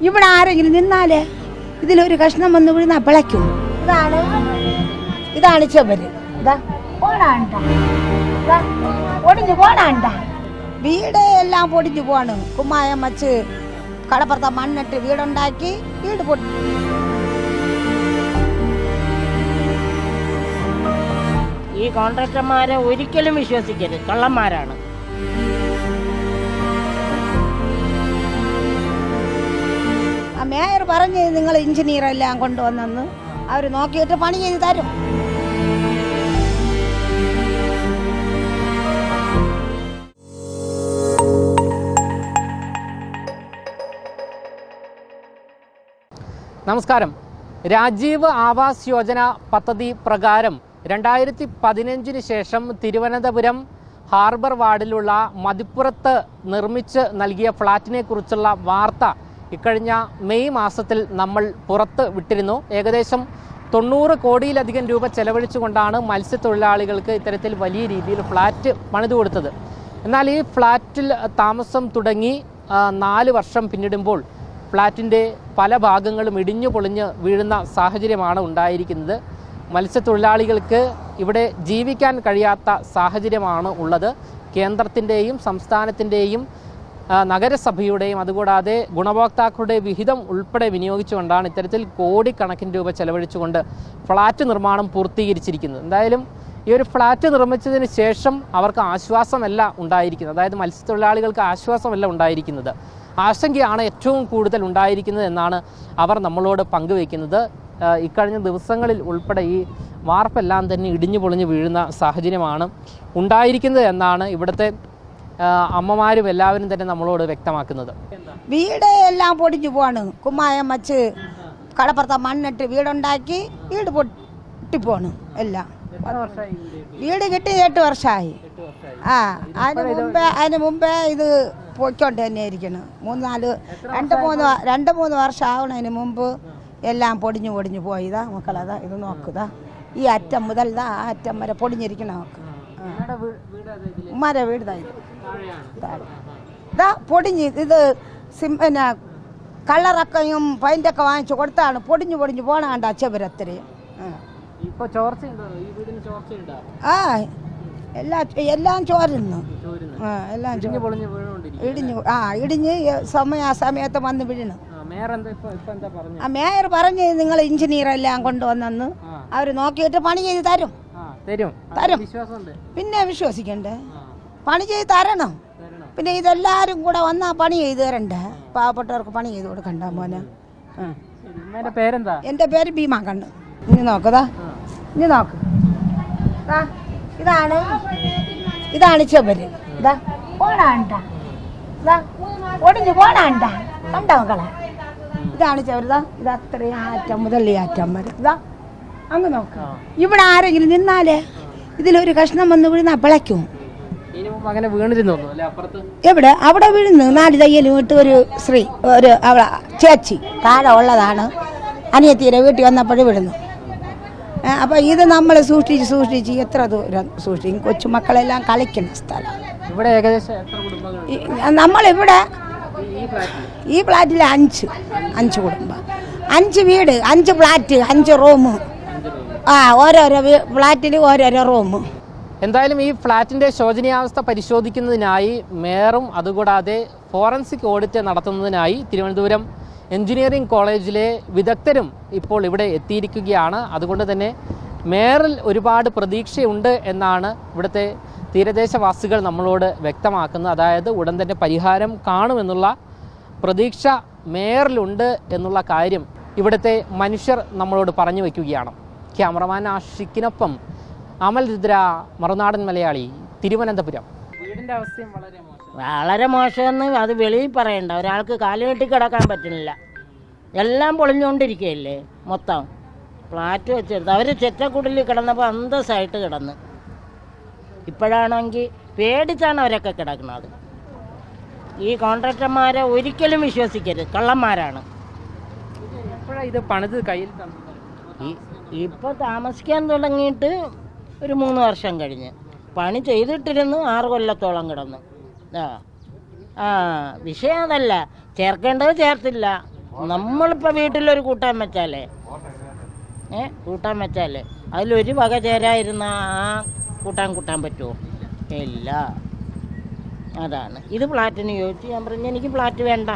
ഇവിടെ ആരെങ്കിലും നിന്നാലേ ഇതിലൊരു കഷ്ണം വന്ന് വീഴുന്ന പിളയ്ക്കും. ഇതാണ് ചുമര്. പൊടിഞ്ഞു പോണണ്ട. വീട് എല്ലാം പൊടിഞ്ഞു പോണ്. കുമ്മായം വച്ച് കടപ്പുറത്തെ മണ്ണിട്ട് വീടുണ്ടാക്കി വീട് പൊടി. ഈ കോൺട്രാക്ടർമാരെ ഒരിക്കലും വിശ്വസിക്കരുത്, കള്ളന്മാരാണ്. മേയർ പറഞ്ഞ് നിങ്ങൾ എഞ്ചിനീയറെല്ലാം കൊണ്ടുവന്നെന്ന് അവർ നോക്കിയിട്ട് പണി ചെയ്ത് തരും. നമസ്കാരം. രാജീവ് ആവാസ് യോജന പദ്ധതി പ്രകാരം 2015 ശേഷം തിരുവനന്തപുരം ഹാർബർ വാർഡിലുള്ള മതിപ്പുറത്ത് നിർമ്മിച്ച് നൽകിയ ഫ്ളാറ്റിനെ കുറിച്ചുള്ള വാർത്ത ഇക്കഴിഞ്ഞ മെയ് മാസത്തിൽ നമ്മൾ പുറത്ത് വിട്ടിരുന്നു. ഏകദേശം 90 കോടിയിലധികം രൂപ ചെലവഴിച്ചുകൊണ്ടാണ് മത്സ്യത്തൊഴിലാളികൾക്ക് ഇത്തരത്തിൽ വലിയ രീതിയിൽ ഫ്ളാറ്റ് പണിതു കൊടുത്തത്. എന്നാൽ ഈ ഫ്ളാറ്റിൽ താമസം തുടങ്ങി 4 വർഷം പിന്നിടുമ്പോൾ ഫ്ളാറ്റിൻ്റെ പല ഭാഗങ്ങളും ഇടിഞ്ഞു പൊളിഞ്ഞ് വീഴുന്ന സാഹചര്യമാണ് ഉണ്ടായിരിക്കുന്നത്. മത്സ്യത്തൊഴിലാളികൾക്ക് ഇവിടെ ജീവിക്കാൻ കഴിയാത്ത സാഹചര്യമാണ് ഉള്ളത്. കേന്ദ്രത്തിൻ്റെയും സംസ്ഥാനത്തിൻ്റെയും നഗരസഭയുടെയും അതുകൂടാതെ ഗുണഭോക്താക്കളുടെ വിഹിതം ഉൾപ്പെടെ വിനിയോഗിച്ചുകൊണ്ടാണ് ഇത്തരത്തിൽ കോടിക്കണക്കിന് രൂപ ചെലവഴിച്ചുകൊണ്ട് ഫ്ളാറ്റ് നിർമ്മാണം പൂർത്തീകരിച്ചിരിക്കുന്നത്. എന്തായാലും ഈ ഒരു ഫ്ളാറ്റ് നിർമ്മിച്ചതിന് ശേഷം അവർക്ക് ആശ്വാസമല്ല ഉണ്ടായിരിക്കുന്നത്. അതായത് മത്സ്യത്തൊഴിലാളികൾക്ക് ആശ്വാസമല്ല ഉണ്ടായിരിക്കുന്നത്, ആശങ്കയാണ് ഏറ്റവും കൂടുതൽ ഉണ്ടായിരിക്കുന്നത് എന്നാണ് അവർ നമ്മളോട് പങ്കുവയ്ക്കുന്നത്. ഇക്കഴിഞ്ഞ ദിവസങ്ങളിൽ ഉൾപ്പെടെ ഈ വാർപ്പെല്ലാം തന്നെ ഇടിഞ്ഞു പൊളിഞ്ഞ് വീഴുന്ന സാഹചര്യമാണ് ഉണ്ടായിരിക്കുന്നത് എന്നാണ് ഇവിടുത്തെ അമ്മമാരും എല്ലാവരും തന്നെ നമ്മളോട് വ്യക്തമാക്കുന്നത്. വീട് എല്ലാം പൊടിഞ്ഞു പോണ്. കുമ്മായം വച്ച് കടപ്പുറത്തെ മണ്ണിട്ട് വീടുണ്ടാക്കി വീട് പൊട്ടിപ്പോണ്. എല്ലാം വീട് കിട്ടി 8 വർഷമായി. അതിന് മുമ്പേ ഇത് പോയിക്കൊണ്ട് തന്നെ ഇരിക്കണം. 2-3 വർഷം ആവണതിന് മുമ്പ് എല്ലാം പൊടിഞ്ഞു പോയതാ മക്കളതാ. ഇത് നോക്കുതാ, ഈ അറ്റം മുതൽ ആ അറ്റം വരെ പൊടിഞ്ഞിരിക്കണ നോക്ക്. മര വീടുതായത് ഇതാ പൊടിഞ്ഞ്. ഇത് പിന്നെ കളറൊക്കെയും പെയിൻ്റൊക്കെ വാങ്ങിച്ചു കൊടുത്താണ് പൊടിഞ്ഞു പോണ കണ്ട അച്ചപുരത്രയും. ആ എല്ലാം ചോരുന്നു. എല്ലാം ഇടിഞ്ഞ് സമയത്ത് വന്ന് വീഴണം. മേയർ പറഞ്ഞ് നിങ്ങൾ എഞ്ചിനീയറെല്ലാം കൊണ്ടുവന്നെന്ന് അവർ നോക്കിയിട്ട് പണി ചെയ്ത് തരും. പിന്നെ വിശ്വസിക്കണ്ടേ, പണി ചെയ്ത് തരണം. പിന്നെ ഇതെല്ലാരും കൂടെ വന്നാ പണി ചെയ്ത് തരണ്ടേ, പാവപ്പെട്ടവർക്ക് പണി ചെയ്ത് കൊടുക്കണ്ട മോനെ. എൻ്റെ പേര് ഭീമാ കണ്ണ്. ഇനി നോക്കതാ, ഇനി നോക്ക്. ഇതാണ് ചുമര്. ഇതാ പോണാണ്ട, ഒടിഞ്ഞു പോണാണ്ട കണ്ട മക്കളെ. ഇതാണ് ചുമരുതാ. ഇത് അത്രയും ആറ്റം മുതൽ ഈ ആറ്റം വരെ. ഇതാ അങ്ങ് നോക്ക. ഇവിടെ ആരെങ്കിലും നിന്നാലേ ഇതിലൊരു കഷ്ണം വന്ന് വീഴുന്ന പിളയ്ക്കും. എവിടെ അവിടെ വീഴുന്നു. 4 തയ്യലും ഇട്ട് ഒരു സ്ത്രീ, ഒരു അവളെ ചേച്ചി താഴെ ഉള്ളതാണ്. അനിയത്തിയുടെ വീട്ടിൽ വന്നപ്പോഴും വിടുന്നു. അപ്പം ഇത് നമ്മൾ സൂക്ഷിച്ച് എത്ര ദൂരം സൂക്ഷിക്കും. കൊച്ചുമക്കളെല്ലാം കളിക്കുന്ന സ്ഥലം. നമ്മളിവിടെ ഈ ഫ്ലാറ്റിൽ 5 കുടുംബം, 5 വീട്, 5 ഫ്ലാറ്റ്, 5 റൂം. ഓരോരോ ഫ്ലാറ്റിൽ ഓരോരോ റൂം. എന്തായാലും ഈ ഫ്ളാറ്റിൻ്റെ ശോചനീയാവസ്ഥ പരിശോധിക്കുന്നതിനായി മേയറും അതുകൂടാതെ ഫോറൻസിക് ഓഡിറ്റ് നടത്തുന്നതിനായി തിരുവനന്തപുരം എഞ്ചിനീയറിംഗ് കോളേജിലെ വിദഗ്ധരും ഇപ്പോൾ ഇവിടെ എത്തിയിരിക്കുകയാണ്. അതുകൊണ്ട് തന്നെ മേയറിൽ ഒരുപാട് പ്രതീക്ഷയുണ്ട് എന്നാണ് ഇവിടുത്തെ തീരദേശവാസികൾ നമ്മളോട് വ്യക്തമാക്കുന്നത്. അതായത് ഉടൻ തന്നെ പരിഹാരം കാണുമെന്നുള്ള പ്രതീക്ഷ മേയറിലുണ്ട് എന്നുള്ള കാര്യം ഇവിടുത്തെ മനുഷ്യർ നമ്മളോട് പറഞ്ഞു വയ്ക്കുകയാണ്. ക്യാമറമാൻ ആഷിക്കിനൊപ്പം അമൽ രുദ്ര, മറുനാടൻ മലയാളി, തിരുവനന്തപുരം. വീടിൻ്റെ അവസ്ഥയും വളരെ മോശമെന്ന് അത് വെളിയിൽ പറയണ്ട. ഒരാൾക്ക് കാല് കെട്ടി കിടക്കാൻ പറ്റുന്നില്ല. എല്ലാം പൊളിഞ്ഞുകൊണ്ടിരിക്കുകയല്ലേ മൊത്തം. ഫ്ലാറ്റ് വെച്ചെടുത്ത് അവർ ചെറ്റക്കുടലിൽ കിടന്നപ്പോൾ അന്തസ്സായിട്ട് കിടന്ന്. ഇപ്പോഴാണെങ്കിൽ പേടിച്ചാണ് അവരൊക്കെ കിടക്കുന്നത്. ഈ കോൺട്രാക്ടർമാരെ ഒരിക്കലും വിശ്വസിക്കരുത്, കള്ളന്മാരാണ്. ഇത് പണിത് കയ്യിൽ ഇപ്പോൾ താമസിക്കാൻ തുടങ്ങിയിട്ട് ഒരു 3 വർഷം കഴിഞ്ഞ്. പണി ചെയ്തിട്ടിരുന്ന് 6 കൊല്ലത്തോളം കിടന്ന്. വിഷയം അതല്ല, ചേർക്കേണ്ടത് ചേർത്തില്ല, നമ്മളിപ്പോൾ വീട്ടിലൊരു കൂട്ടാൻ വെച്ചാലേ കൂട്ടാൻ വെച്ചാലേ അതിലൊരു വക ചേരായിരുന്ന ആ കൂട്ടാൻ പറ്റുമോ? ഇല്ല. അതാണ് ഇത്. ഫ്ലാറ്റിന് ചോദിച്ചു, ഞാൻ പറഞ്ഞു എനിക്ക് ഫ്ലാറ്റ് വേണ്ട.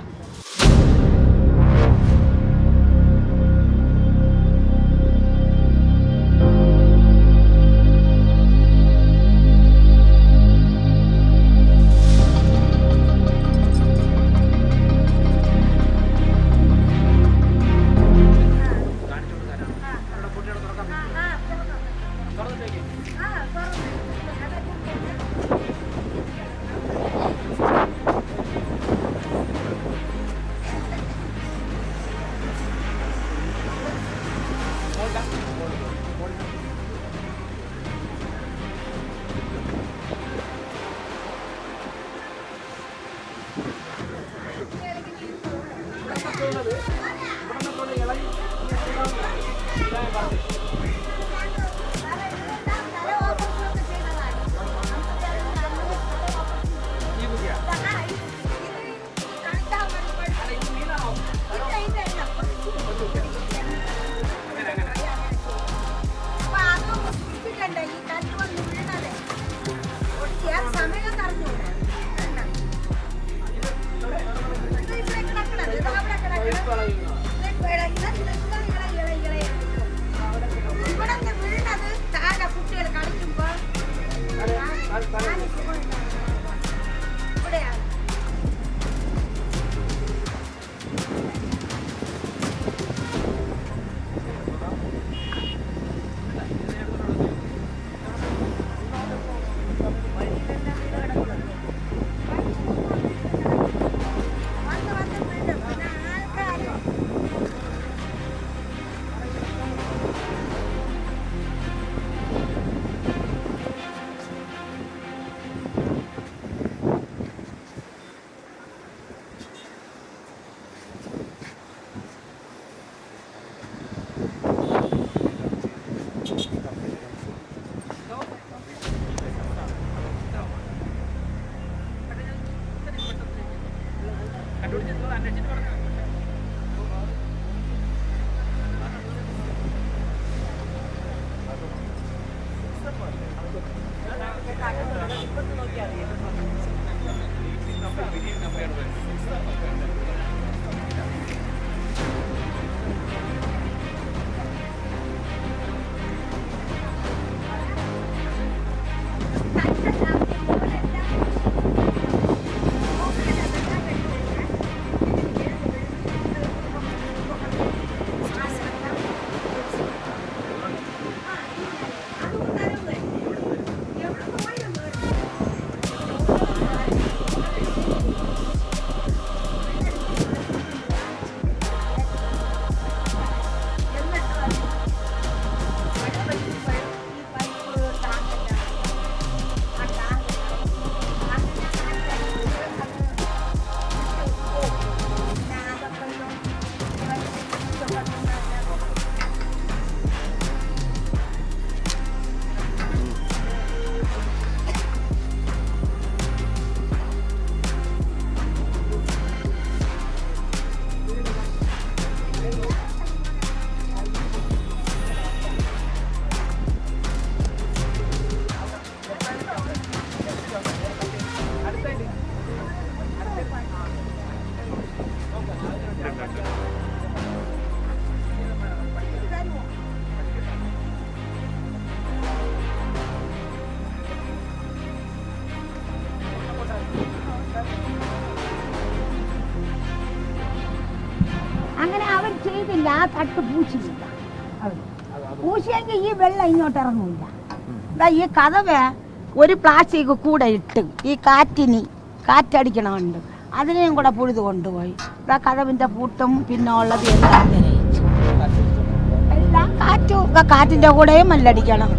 അങ്ങനെ അവർ ചെയ്തില്ല. ആ തട്ട് പൂച്ചില്ല. പൂശിയെങ്കിൽ ഈ വെള്ളം ഇങ്ങോട്ട് ഇറങ്ങില്ല. ഈ കഥവ് ഒരു പ്ലാസ്റ്റിക് കൂടെ ഇട്ട് ഈ കാറ്റടിക്കണമുണ്ട്, അതിനെയും കൂടെ പുഴുത് കൊണ്ടുപോയി. കഥവിന്റെ പൂട്ടും പിന്നെ ഉള്ളത് എല്ലാം കാറ്റും കാറ്റിന്റെ കൂടെയും മല്ലടിക്കണം.